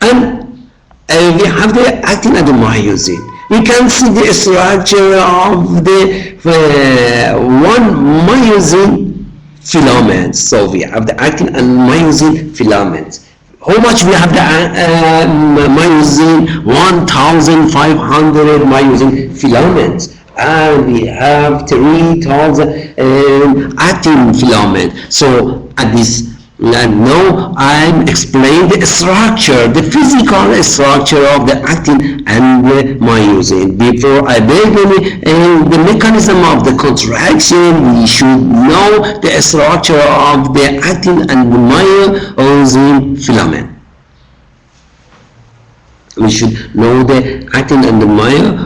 And we have the actin and the myosin. We can see the structure of the one myosin filament. So we have the actin and myosin filaments. How much we have the myosin? 1,500 myosin filaments. And we have 3,000 actin filament. So at this, now I'm explaining the structure, the physical structure of the actin and the myosin. Before I begin the mechanism of the contraction, we should know the structure of the actin and the myosin filament. We should know the actin and the myosin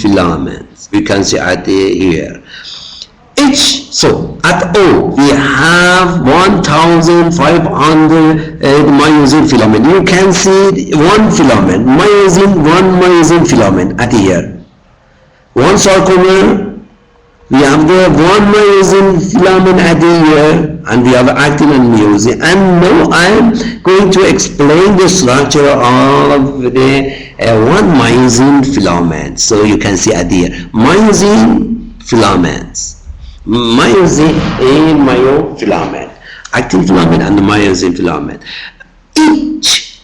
filaments. We can see at here. So at all we have 1,500 myosin filament. You can see one filament, one myosin filament at here. One sarcomere, we have the one myosin filament at here, and we have actin and myosin. And now I am going to explain the structure of the one myosin filament. So you can see at here, myosin filaments. Myosin and myofilament, actin filament and myosin filament. Each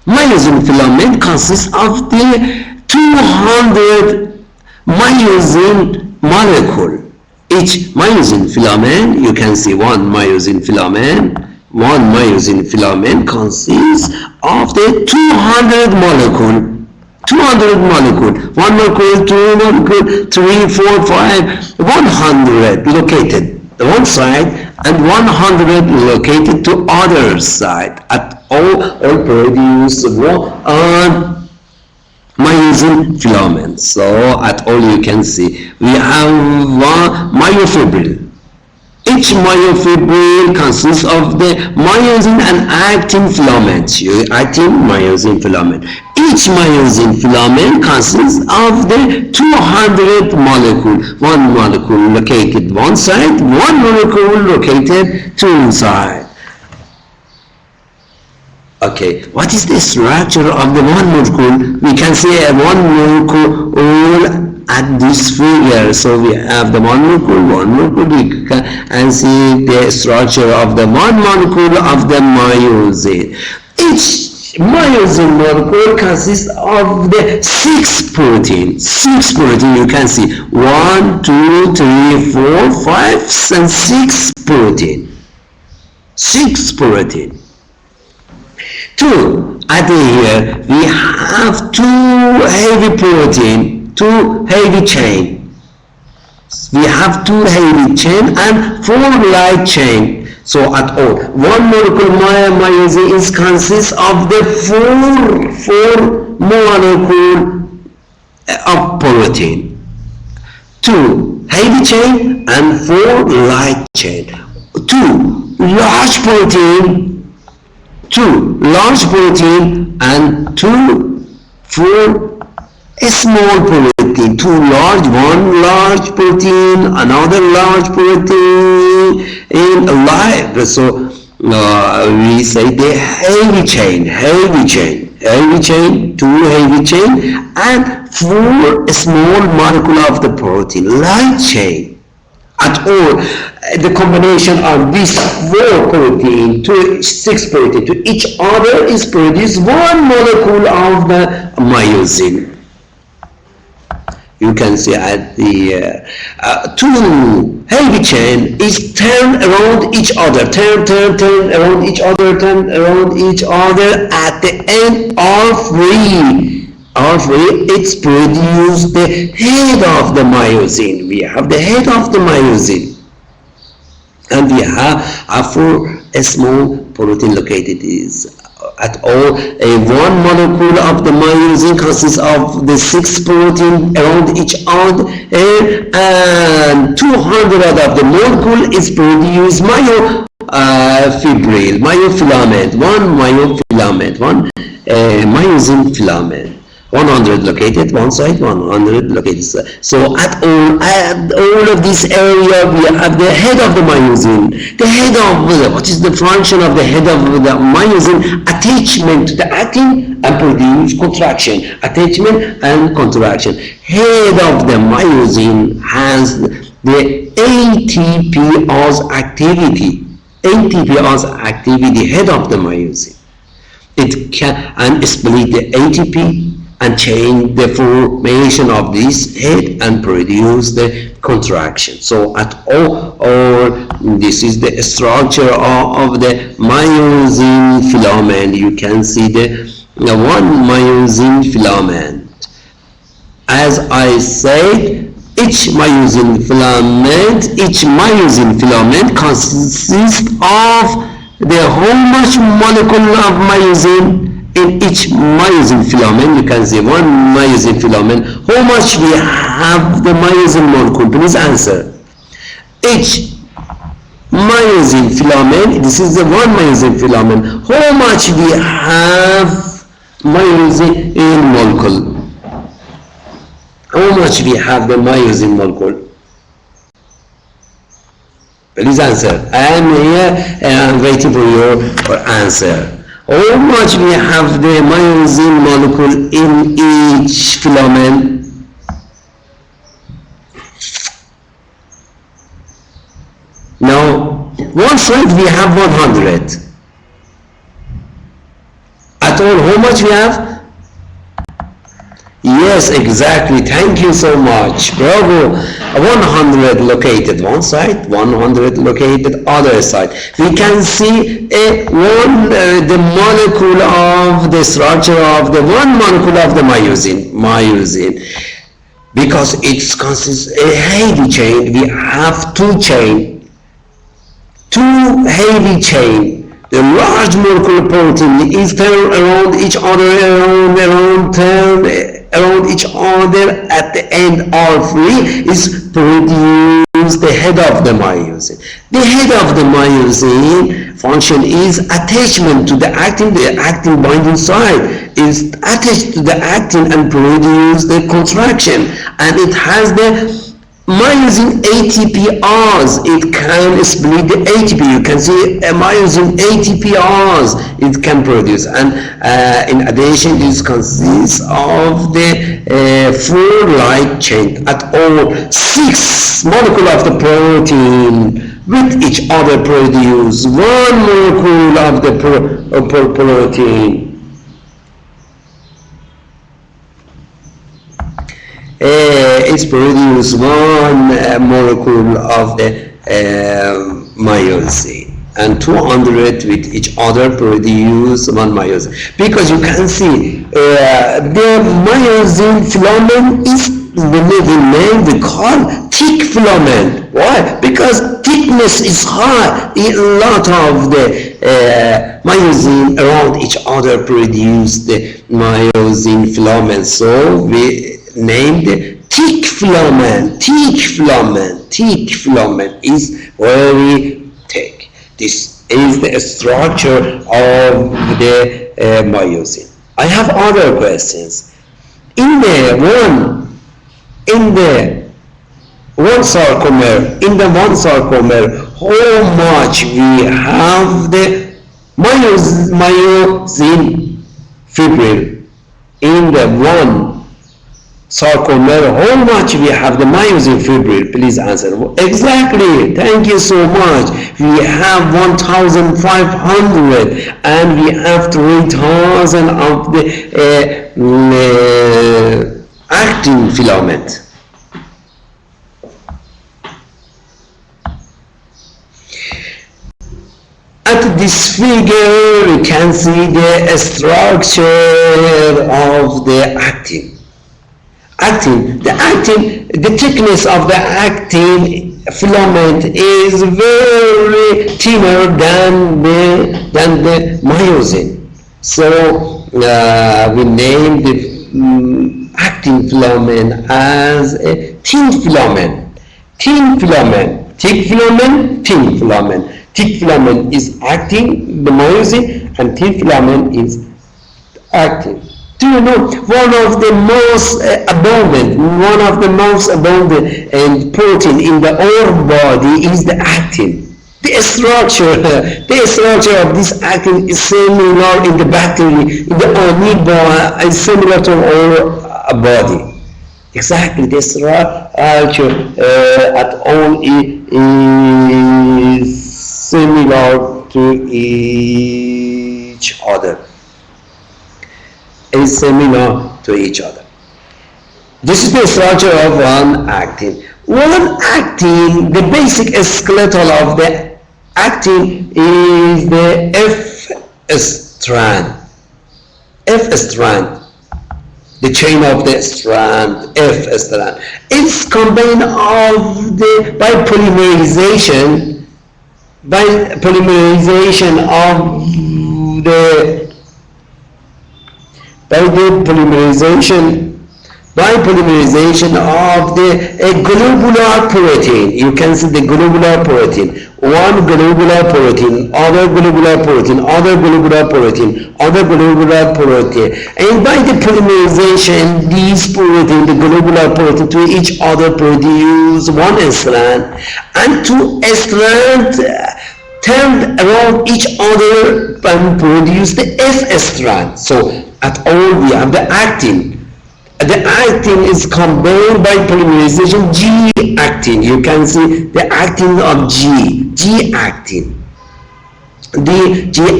myosin filament consists of the 200 myosin molecule. Each myosin filament, you can see one myosin filament consists of the 200 molecule. 200 molecule, 1 molecule, 2 molecule, 3, 4, 5, 100 located to one side and 100 located to other side. At all produce one myosin filament. So at all you can see we have one myofibril. Each myofibril consists of the myosin and actin filaments. Actin myosin filament. Each myosin filament consists of the 200 molecule. One molecule located one side, one molecule located two side. Okay, what is the structure of the one molecule? We can see one molecule at this figure. So we have the one molecule, we can see the structure of the one molecule of the myosin. Each myosin molecule consists of the 6 proteins. 6 protein, you can see 1, 2, 3, 4, 5 and 6 protein. 6 protein. 2, at here we have 2 heavy protein, 2 heavy chain. We have 2 heavy chain and 4 light chain. So at all, one molecule myosin is consists of the 4 molecule of protein. 2 heavy chain and 4 light chain. 2 large protein. 2 large protein and 4 small protein. 2 large, 1 large protein, another large protein in life. So we say the heavy chain, 2 heavy chain and 4 small molecule of the protein, light chain. At all, the combination of these 4 protein to 6 protein to each other is produce 1 molecule of the myosin. You can see at the 2 heavy chain is turn around each other, turn around each other, at the end of it's produce the head of the myosin. We have the head of the myosin, and we have a 4 small protein located is at all. A 1 molecule of the myosin consists of the 6 protein around each other, and 200 of the molecule is produced myofilament, 1 myofilament, 1 myosin filament. 100 located one side, 100 located side. So at all of this area, we have the head of the myosin. The head of what is the function of the head of the myosin? Attachment to the actin and produce contraction. Attachment and contraction. Head of the myosin has the ATPase activity. ATPase activity, head of the myosin. It can split the ATP and change the formation of this head and produce the contraction. So at all, this is the structure of the myosin filament. You can see the one myosin filament. As I said, each myosin filament consists of the how much molecule of myosin in each myosin filament. You can see one myosin filament. How much we have the myosin molecule? Please answer. Each myosin filament, this is the one myosin filament. How much we have myosin in molecule? How much we have the myosin molecule? Please answer. I am here and I'm waiting for your answer. How much we have the myosin molecule in each filament? Now, one side we have 100. At all, how much we have? Yes, exactly. Thank you so much. Bravo. 100 located one side, 100 located other side. We can see the molecule of the structure of the one molecule of the myosin. Because it consists a heavy chain. We have two heavy chain. The large molecular protein is turned around each other, around each other. At the end, all three is produce the head of the myosin. The head of the myosin function is attachment to the actin. The actin binding site is attached to the actin and produce the contraction. And it has the myosin ATPase. It can split the ATP. You can see a myosin ATPase it can produce. And in addition, this consists of the 4 light chain. At all, 6 molecules of the protein with each other produce 1 molecule of the protein. It's produce 1 molecule of the myosin, and 200 with each other produce 1 myosin. Because you can see the myosin filament is the name we call thick filament. Why? Because thickness is high. A lot of the myosin around each other produce the myosin filament. So we named thick filament. Thick filament is very thick. This is the structure of the myosin. I have other questions. In the one sarcomer, how much we have the myosin fibril in the one sarcomer? How much we have the myosin fibril? Please answer. Exactly. Thank you so much. We have 1,500 and we have 3,000 of the actin filament. At this figure, you can see the structure of the actin. The thickness of the actin filament is very thinner than the myosin. So we name the actin filament as a thin filament. Thick filament is actin, the myosin, and thin filament is actin. Do you know one of the most abundant and protein in the whole body is the actin. The structure of this actin is similar in the bacteria, in the amoeba, is similar to our body. Exactly, the structure at all is similar to each other. Is similar to each other. This is the structure of one actin. One actin, the basic skeletal of the actin is the F strand. F strand. The chain of the strand, F strand. It's combined of the by polymerization of the globular protein. You can see the globular protein. One globular protein, other globular protein, other globular protein, other globular protein. And by the polymerization, these protein, the globular protein, to each other produce one strand, and two strands turned around each other and produce the F strand. So at all we have the actin. The actin is combined by polymerization G actin. You can see the actin of G actin. The G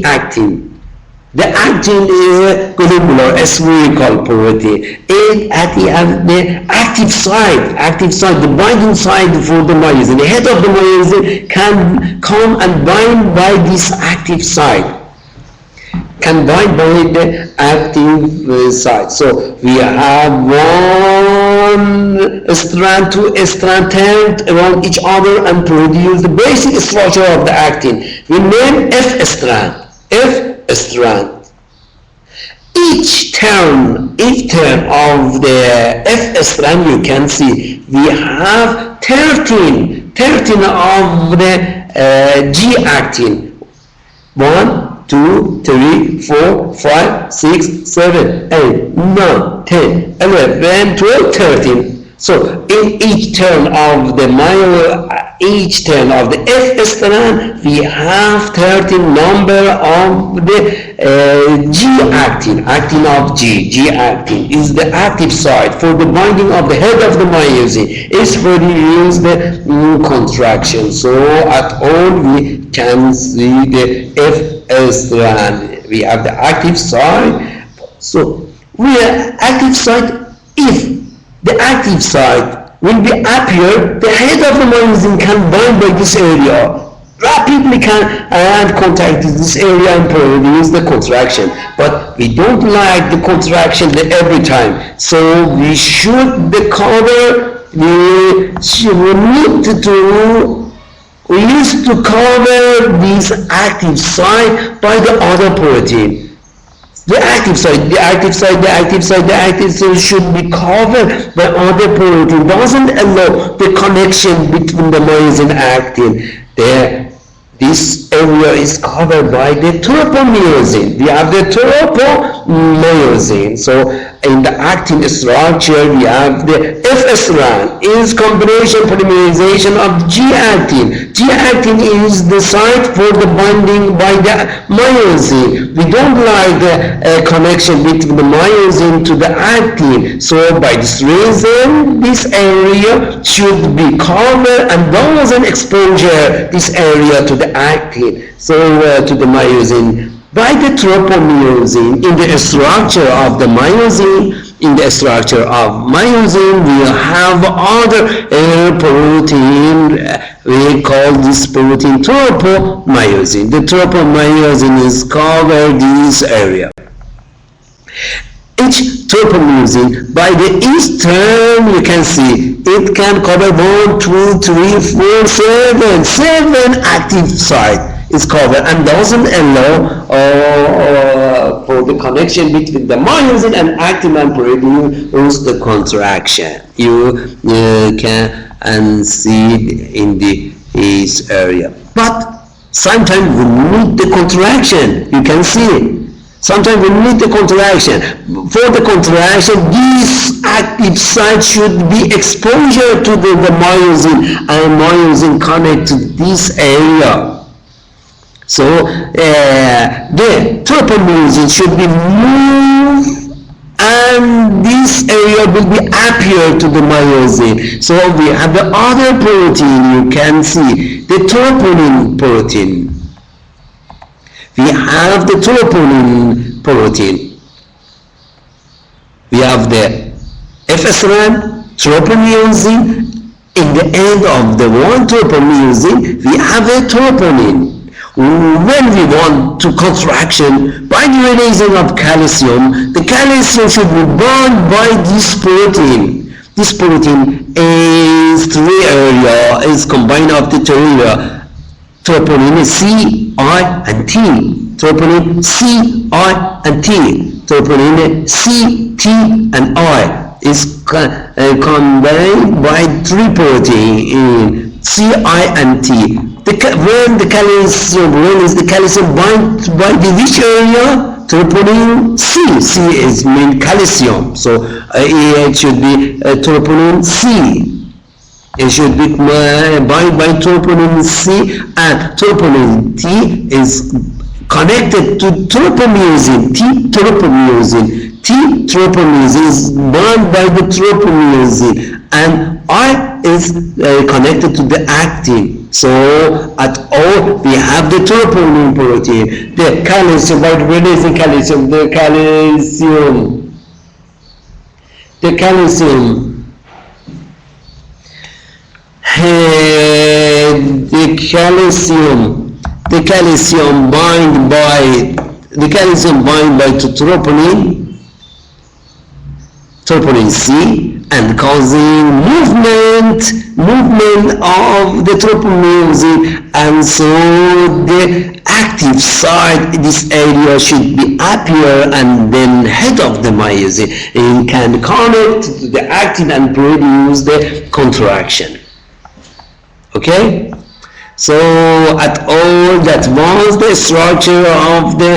actin. The actin is a globular, a spherical protein. And the active side, the binding side for the myosin. The head of the myosin can come and bind by this active side. Can bind by the active side. So we have one strand, two strands turned around each other and produce the basic structure of the actin. We name F strand. Each turn of the F strand, you can see we have 13 of the G actin. 1, 2, 3, 4, 5, 6, 7, 8, 9, 10, 11, 12, 13. So in each turn of the F strand, we have 13 number of the G actin of G actin is the active side for the binding of the head of the myosin. It's produce the contraction. So at all we can see the F strand. We have the active side. So we are active side. If the active side will be appear, the head of the myosin can bind by this area, rapidly can and contact this area and produce the contraction. But we don't like the contraction every time, so we should we used to cover this active side by the other protein. The active side should be covered by other protein. Doesn't allow the connection between the myosin actin. This area is covered by the tropomyosin. We have the tropomyosin. So in the actin structure, we have the F strand is combination polymerization of G actin. G actin is the site for the binding by the myosin. We don't like the connection between the myosin to the actin. So by this reason, this area should be covered and doesn't exposure this area to the actin. So to the myosin. By the tropomyosin, in the structure of the myosin, we have other protein. We call this protein tropomyosin. The tropomyosin is covered this area. Each tropomyosin, by the each term, you can see it can cover 1, 2, 3, 4, 7 active sites. Is covered and doesn't allow for the connection between the myosin and actin and produce the contraction. You can see in this area. But sometimes we need the contraction. You can see Sometimes we need the contraction. For the contraction, this active site should be exposure to the myosin, and myosin connect to this area. So the tropomyosin should be moved, and this area will be appear to the myosin. So we have the other protein, you can see the troponin protein. We have the troponin protein. We have the FSRAM, tropomyosin. In the end of the one tropomyosin, we have a troponin. When we want to contraction by the releasing of calcium, the calcium should be bound by this protein. This protein is three area, is combined of the three area, troponin C, I, and T. Troponin C, I, and T. Troponin C, T, and I is combined by three protein C, I, and T. When the calcium, when is the calcium bind by the which area? Troponin C. C is mean calcium, so it should be troponin C. It should be bind by troponin C, and troponin T is connected to tropomyosin. T tropomyosin. T tropomyosin is bound by the tropomyosin, and I is connected to the actin. So at all we have the troponin protein, the calcium, by releasing calcium, the calcium, the calcium, the calcium bind by to troponin C, and causing movement of the tropomyosin, and so the active site, this area should be appear, and then head of the myosin, and can connect to the actin and produce the contraction. Okay, so at all that was the structure of the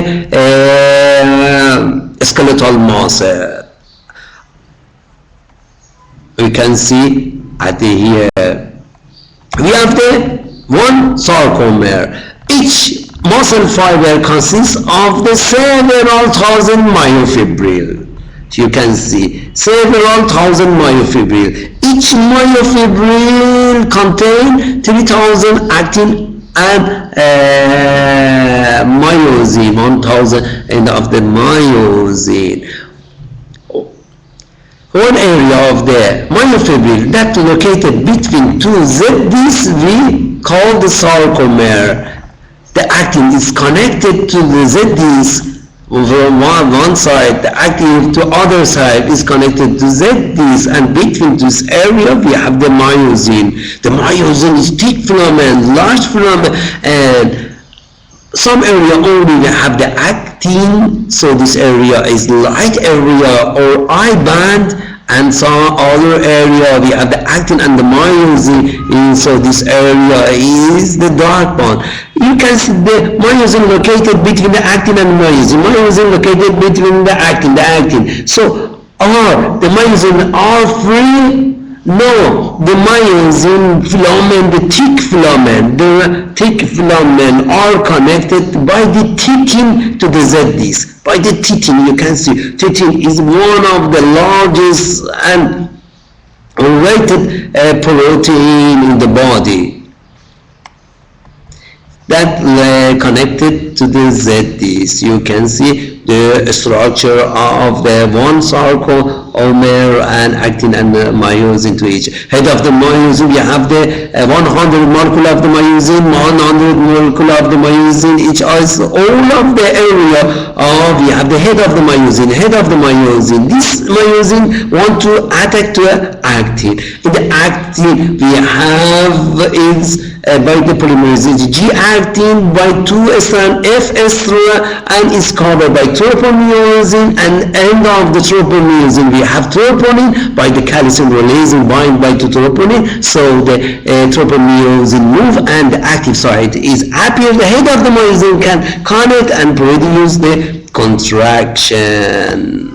skeletal muscle. We can see at here we have the one sarcomere. Each muscle fiber consists of the several thousand myofibril. You can see several thousand myofibril. Each myofibril contain 3,000 actin and myosin, 1,000 end of the myosin. One area of the myofibril that located between two ZDs we call the sarcomere. The actin is connected to the ZDs from one side, the actin to other side is connected to ZDs, and between this area we have the myosin. The myosin is thick filament, large filament, and some area only we have the actin, so this area is light area or eye band, and some other area we have the actin and the myosin, so this area is the dark one. You can see the myosin located between the actin and myosin located between the actin. So are the myosin are free? No, the myosin filament, the thick filament are connected by the titin to the ZDs. By the titin, you can see titin is one of the largest and rated protein in the body that connected to the ZDs. You can see the structure of the one sarcomere and actin and myosin to each. Head of the myosin, we have the 100 molecule of the myosin, 100 molecule of the myosin, each is all of the area of, we have the head of the myosin. This myosin want to attack to actin. In the actin, we have is by the polymerization G-actin by 2-strand F-strand, and is covered by tropomyosin, and end of the tropomyosin we have troponin by the calcium releasing bind by to troponin, so the tropomyosin move and the active site is appear. The head of the myosin can connect and produce the contraction.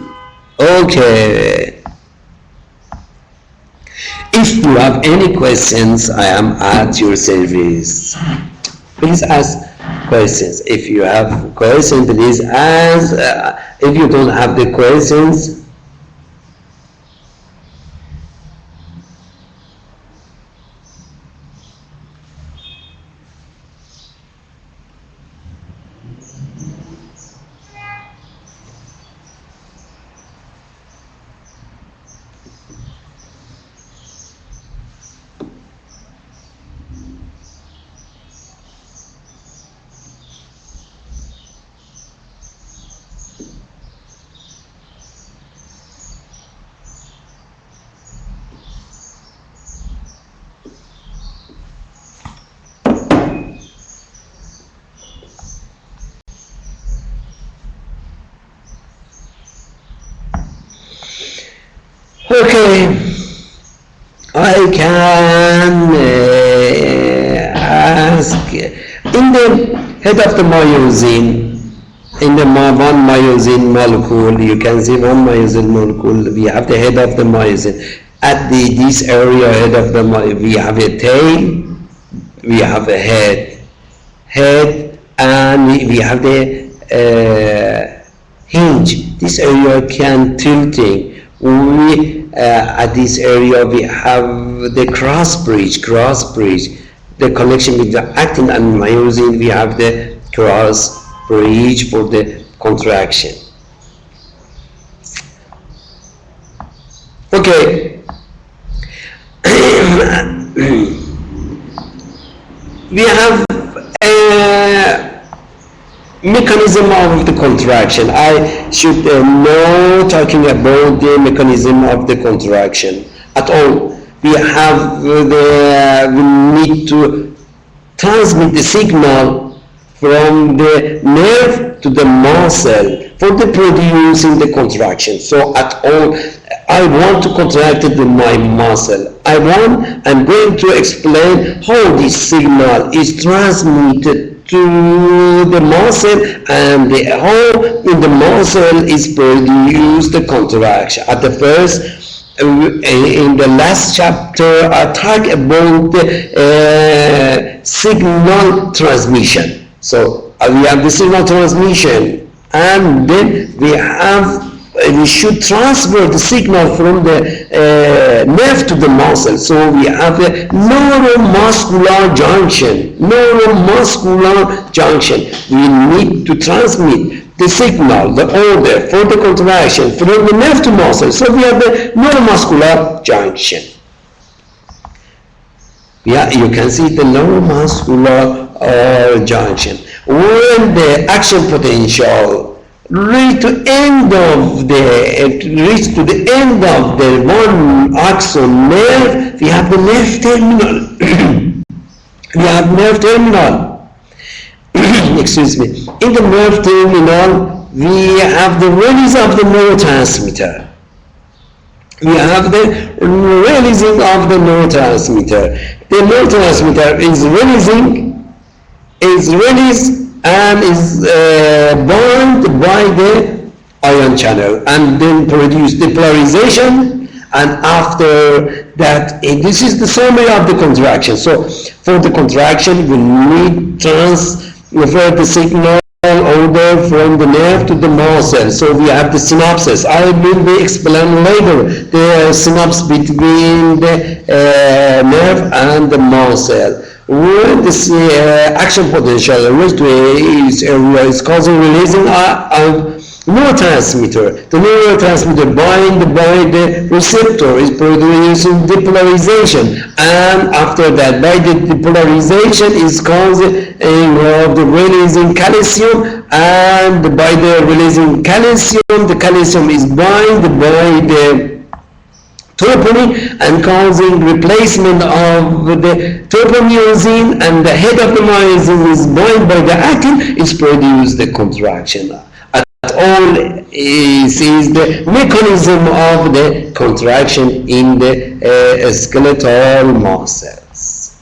Okay. If you have any questions, I am at your service. Please ask questions. If you have questions, please ask. If you don't have the questions, okay, I can ask in the head of the myosin, in the one myosin molecule, you can see one myosin molecule, we have the head of the myosin. At this area, head of the myosin, we have a tail, we have a head, and we have the hinge. This area can tilting. At this area we have the cross bridge, the connection between the actin and myosin. We have the cross bridge for the contraction. Okay. We have a mechanism of the contraction. I should know talking about the mechanism of the contraction at all. We need to transmit the signal from the nerve to the muscle for the producing the contraction. So at all, I want to contract my muscle. I'm going to explain how this signal is transmitted to the muscle and how in the muscle is produced the contraction. At the first, in the last chapter, I talked about the signal transmission. So we have the signal transmission, and then we should transfer the signal from the nerve to the muscle. So we have a neuromuscular junction. We need to transmit the signal, the order for the contraction from the nerve to muscle. So we have the neuromuscular junction. Yeah, you can see the neuromuscular junction. When the action potential reach to the end of the one axon nerve, we have the nerve terminal. Excuse me. In the nerve terminal, we have the release of the neurotransmitter. We have the releasing of the neurotransmitter. The neurotransmitter is released and is bound by the ion channel and then produce depolarization, and after that this is the summary of the contraction. So for the contraction we need transfer the signal order from the nerve to the muscle. So we have the synapses. I will be explaining later the synapse between the nerve and the muscle. When this action potential reaches to its area is causing releasing of neurotransmitter. The neurotransmitter bound by the receptor is producing depolarization, and after that by the depolarization is causing the releasing calcium, and by the releasing calcium, the calcium is bound by the troponin and causing replacement of the tropomyosin, and the head of the myosin is bound by the actin, is produced the contraction. At all is the mechanism of the contraction in the skeletal muscles.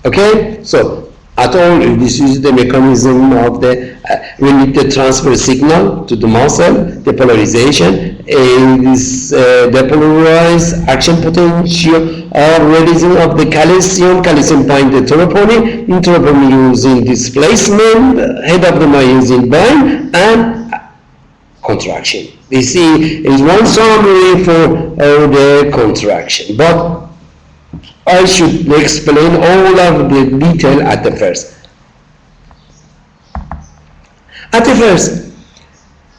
Okay, so at all. This is the mechanism of the we need the transfer signal to the muscle, the polarization, is depolarized action potential or releasing of the calcium bind the troponin using displacement, head of the myosin bind, and contraction. This is one summary for the contraction, but I should explain all of the detail at the first. At the first,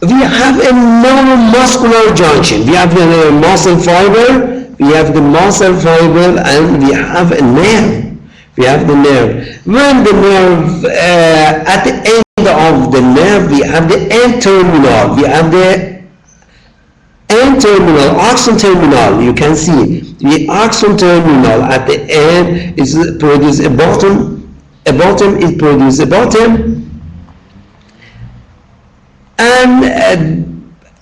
we have a neuromuscular junction. We have the muscle fiber, we have the muscle fiber, and we have a nerve. We have the nerve. When the nerve, at the end of the nerve, we have the end terminal. We have the end terminal, axon terminal. You can see the axon terminal at the end is produce a bottom. A bottom is produce a bottom. And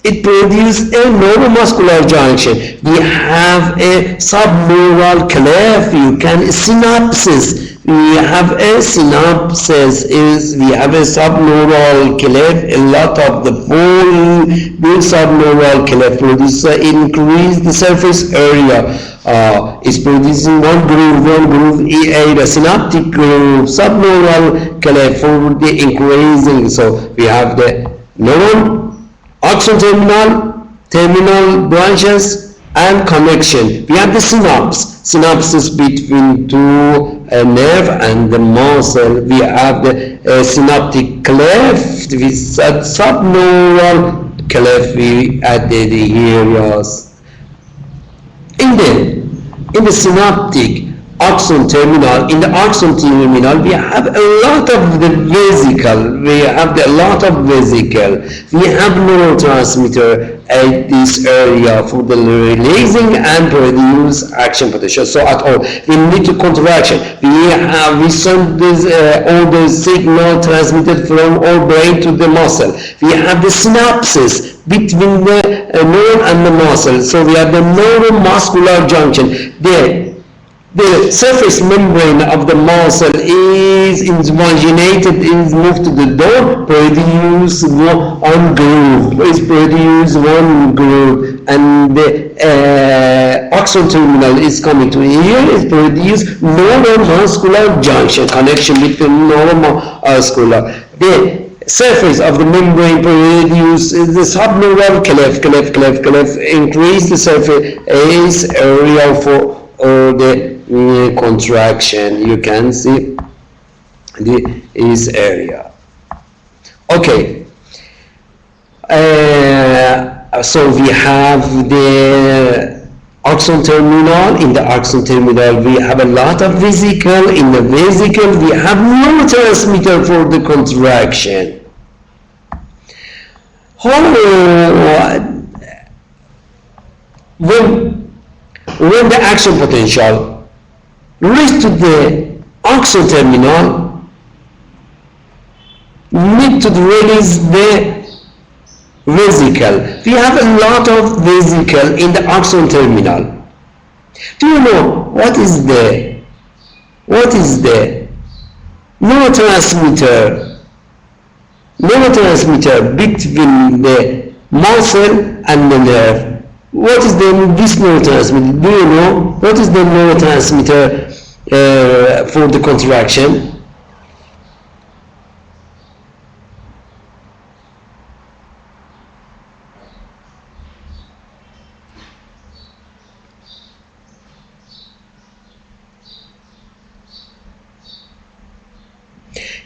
it produces a neuromuscular junction. We have a subneural cleft. You can synapses. We have a synapses is we have a subneural cleft. A lot of the full subneural cleft produce increase the surface area. Is producing one groove, a synaptic groove, subneural cleft for the increasing. So we have the neuron, axon terminal branches, and connection. We have the synapses between two nerve and the muscle. We have the synaptic cleft with subneural cleft. We added areas. In the synaptic axon terminal, in the axon terminal, we have a lot of the vesicle. We have a lot of vesicle. We have neurotransmitter at this area for the releasing and produce action potential. So at all, we need to contraction. We send this, all the signal transmitted from our brain to the muscle. We have the synapses between the neuron and the muscle. So we have the neuromuscular junction there. The surface membrane of the muscle is invaginated, is moved to the door, produce one groove, and the axon terminal is coming to here, is produce neuromuscular junction, connection between neuromuscular. The surface of the membrane produce the subneural cleft, increase the surface area for the contraction. You can see this area. Okay, so we have the axon terminal. In the axon terminal we have a lot of vesicle. In the vesicle we have neurotransmitter for the contraction. When the action potential reach to the axon terminal, need to release the vesicle. We have a lot of vesicle in the axon terminal. Do you know what is the neurotransmitter between the muscle and the nerve? What is this neurotransmitter? Do you know what is the neurotransmitter for the contraction?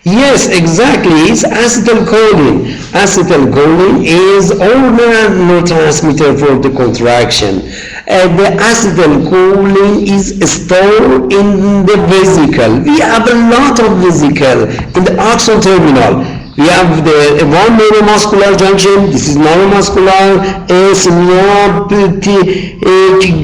Yes, exactly. It's acetylcholine. Acetylcholine is our neurotransmitter for the contraction. The acetylcholine is stored in the vesicle. We have a lot of vesicle in the axon terminal. We have the one neuromuscular junction. This is neuromuscular, a synaptic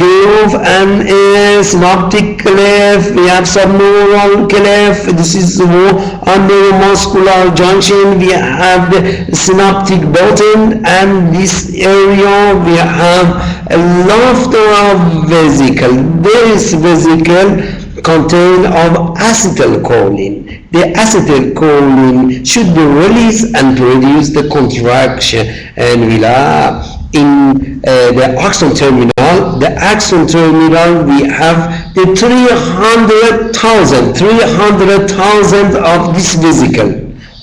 groove, and a synaptic cleft. We have subneural cleft. This is a neuromuscular junction. We have the synaptic button, and this area we have a lot of vesicle. This vesicle contain of acetylcholine. the acetylcholine should be released and produce the contraction, and we'll have in the axon terminal. The axon terminal, we have the 300,000 of this vesicle,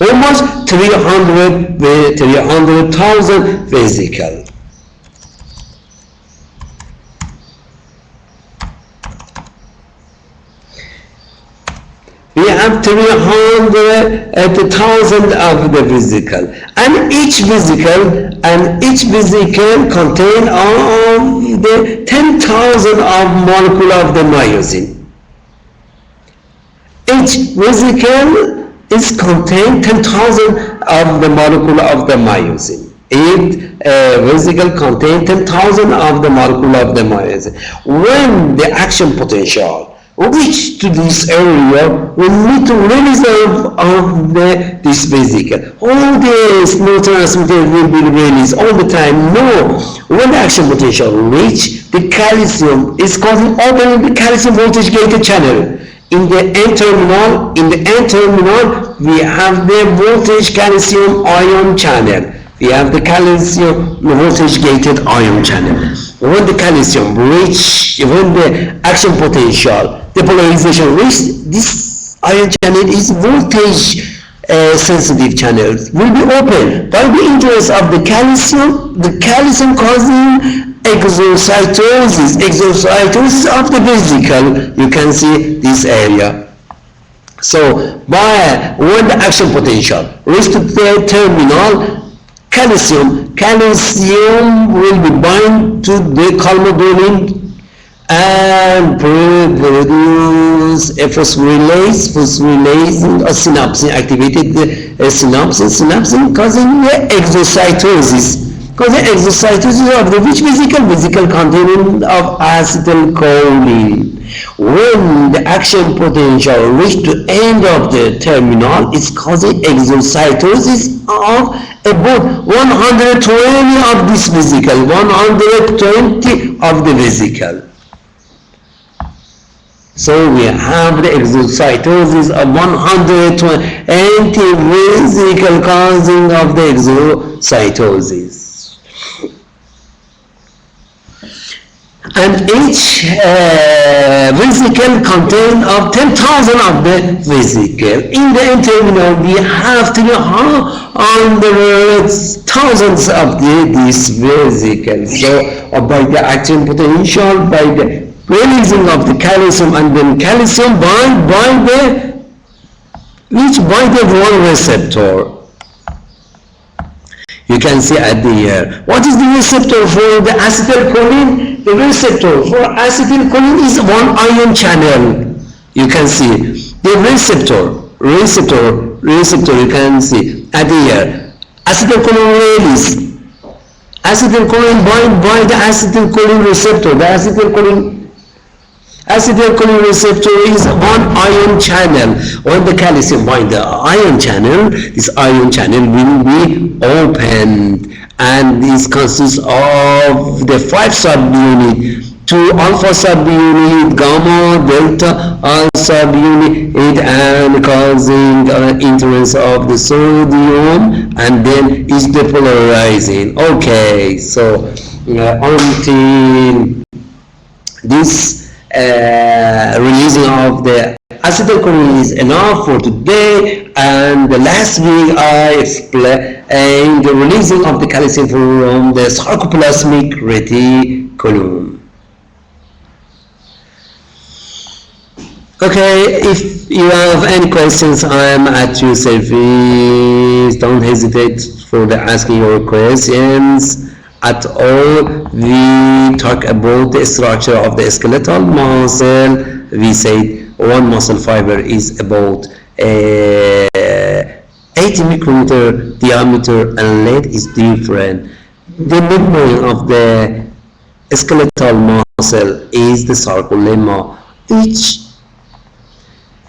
almost 300,000 vesicle. We have 300,000 of the vesicle, and each vesicle contain of the 10,000 of molecule of the myosin. Each vesicle is contain 10,000 of the molecule of the myosin. Each vesicle contain 10,000 of the molecule of the myosin. When the action potential reach to this area, we need to release of this vesicle. All this neurotransmitter will be released all the time. No, when the action potential reach, the calcium is causing opening the calcium voltage gated channel. In the N terminal, we have the voltage calcium ion channel. We have the calcium voltage gated ion channel. When the calcium reach, when the action potential, the polarization reach, this ion channel is voltage sensitive channel, will be open by the influence of the calcium causing exocytosis of the vesicle. You can see this area. So when the action potential reach to the terminal, calcium will be bound to the calmodulin and produce a phosphorylase synapse, activated synapse causing the exocytosis. Because the exocytosis of the which vesicle containing of acetylcholine. When the action potential reach to end of the terminal, it's causing exocytosis of about 120 of this vesicle, 120 of the vesicle. So we have the exocytosis of 120 vesicle causing of the exocytosis. And each vesicle contains of 10,000 of the vesicle. In the N terminal, we have 300,000 of this vesicle. So by the action potential, by the releasing of the calcium, and then calcium bind by the one receptor. You can see at the here. What is the receptor for the acetylcholine? The receptor for acetylcholine is one ion channel. You can see the receptor. You can see at the here. Acetylcholine release. Acetylcholine bind by the acetylcholine receptor. The acetylcholine receptor is one ion channel. When the calcium bind the ion channel, this ion channel will be opened, and this consists of the 5 subunit, 2 alpha subunit, gamma, delta subunit, and causing entrance of the sodium, and then is depolarizing. Okay, so until this releasing of the acetylcholine is enough for today, and the last week I explained the releasing of the calcium from the sarcoplasmic reticulum. Okay, if you have any questions, I am at your service. Don't hesitate for the asking your questions at all. We talk about the structure of the skeletal muscle. We say one muscle fiber is about 80 micrometer diameter, and length is different. The midpoint of the skeletal muscle is the sarcolemma. Each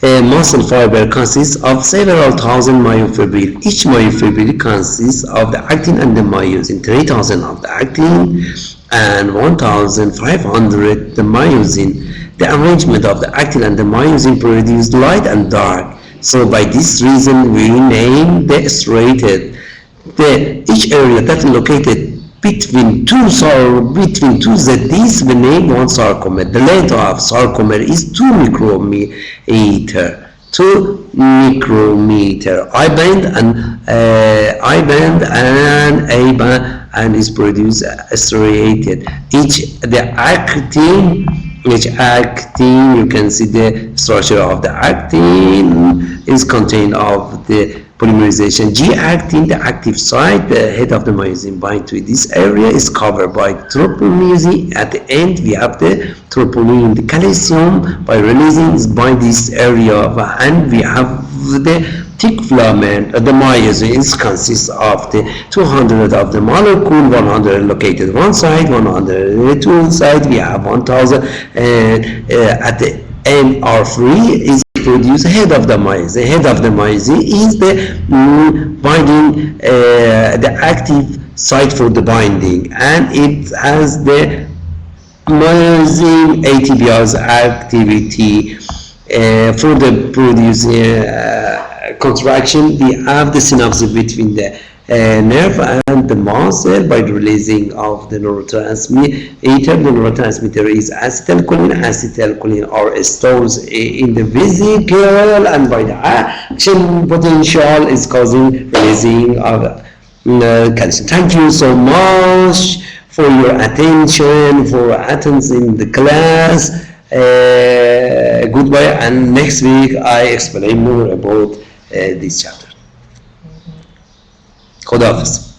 muscle fiber consists of several thousand myofibrils. Each myofibril consists of the actin and the myosin. 3,000 of the actin and 1,500 the myosin. The arrangement of the actin and the myosin produce light and dark. So by this reason, we name the striated. Each area that is located between two ZDs, we name one sarcomere. The length of sarcomere is 2 micrometer. 2 micrometer. I band and A band and is produced striated. Each actin, you can see the structure of the actin is contained of the polymerization. G-actin, the active site, the head of the myosin bind to this area is covered by tropomyosin. At the end, we have the troponin. The calcium by releasing is by this area, and we have the thick filament. The myosin consists of the 200 of the molecule, 100 located one side, 100 two side. We have 1000, and at the end R3 is produce head of the myosin. Head of the myosin is the binding, the active site for the binding, and it has the myosin ATPase activity for the producing contraction. We have the synapse between the nerve and the muscle by the releasing of the neurotransmitter. The neurotransmitter is acetylcholine. Acetylcholine are stores in the vesicle, and by the action potential is causing releasing of calcium. Thank you so much for your attention, for attendance in the class. Goodbye, and next week I explain more about this chapter. خداحافظ.